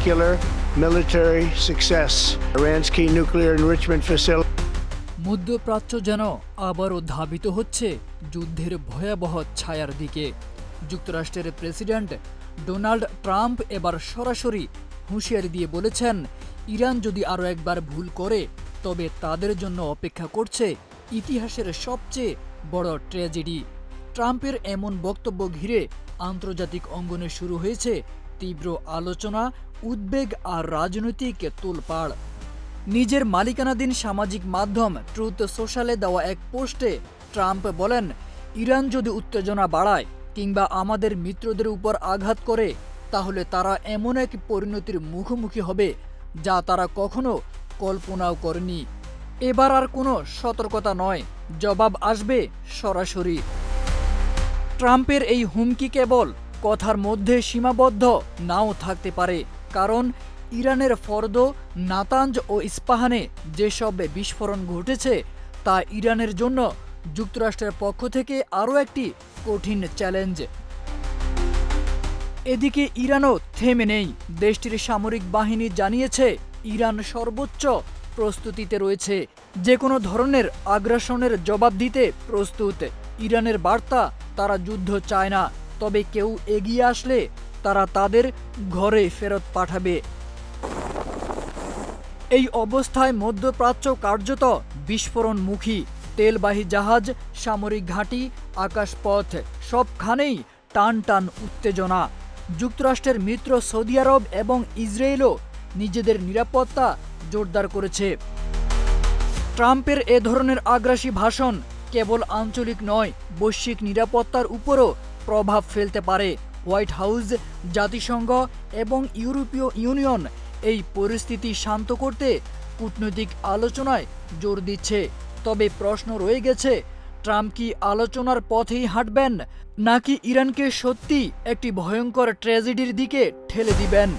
spectacular military success. Iran's key nuclear enrichment facility. মধ্যপ্রাচ্য যেন আবারও ধাবিত হচ্ছে যুদ্ধের ভয়াবহ ছায়ার দিকে। যুক্তরাষ্ট্রের প্রেসিডেন্ট ডোনাল্ড ট্রাম্প এবার সরাসরি হুঁশিয়ারি দিয়ে বলেছেন, ইরান যদি আরও একবার ভুল করে তবে তাদের জন্য অপেক্ষা করছে ইতিহাসের সবচেয়ে বড় ট্র্যাজেডি। ট্রাম্পের এমন বক্তব্য ঘিরে আন্তর্জাতিক অঙ্গনে শুরু হয়েছে তীব্র আলোচনা, উদ্বেগ আর রাজনৈতিক তোলপাড়। নিজের মালিকানাধীন সামাজিক মাধ্যম ট্রুথ সোশ্যালে দেওয়া এক পোস্টে ট্রাম্প বলেন, ইরান যদি উত্তেজনা বাড়ায় কিংবা আমাদের মিত্রদের উপর আঘাত করে তাহলে তারা এমন এক পরিণতির মুখোমুখি হবে যা তারা কখনো কল্পনাও করেনি। এবার আর কোনো সতর্কতা নয়, জবাব আসবে সরাসরি। ট্রাম্পের এই হুমকি কেবল কথার মধ্যে সীমাবদ্ধ নাও থাকতে পারে, কারণ ইরানের ফর্দো, নাতাঞ্জ ও ইস্পাহানে যেসব বিস্ফোরণ ঘটেছে তা ইরানের জন্য যুক্তরাষ্ট্রের পক্ষ থেকে আরও একটি কঠিন চ্যালেঞ্জ। এদিকে ইরানও থেমে নেই। দেশটির সামরিক বাহিনী জানিয়েছে ইরান সর্বোচ্চ প্রস্তুতিতে রয়েছে, যে কোনো ধরনের আগ্রাসনের জবাব দিতে প্রস্তুত। ইরানের বার্তা, তারা যুদ্ধ চায় না, তবে কেউ এগিয়ে আসলে তারা তাদের ঘরে ফেরত পাঠাবে। এই অবস্থায় মধ্যপ্রাচ্য কার্যত বিস্ফোরণমুখী। তেলবাহী জাহাজ, সামরিক ঘাঁটি, আকাশপথ সবখানেই টান টান উত্তেজনা। যুক্তরাষ্ট্রের মিত্র সৌদি আরব এবং ইসরায়েলও নিজেদের নিরাপত্তা জোরদার করেছে। ট্রাম্পের এ ধরনের আগ্রাসী ভাষণ কেবল আঞ্চলিক নয়, বৈশ্বিক নিরাপত্তার উপরও প্রভাব ফেলতে পারে। হোয়াইট হাউস, জাতিসংঘ এবং ইউরোপীয় ইউনিয়ন এই পরিস্থিতি শান্ত করতে কূটনৈতিক আলোচনায় জোর দিচ্ছে। তবে প্রশ্ন রয়ে গেছে, ট্রাম্প কি আলোচনার পথেই হাঁটবেন, নাকি ইরানকে সত্যি একটি ভয়ঙ্কর ট্র্যাজেডির দিকে ঠেলে দিবেন?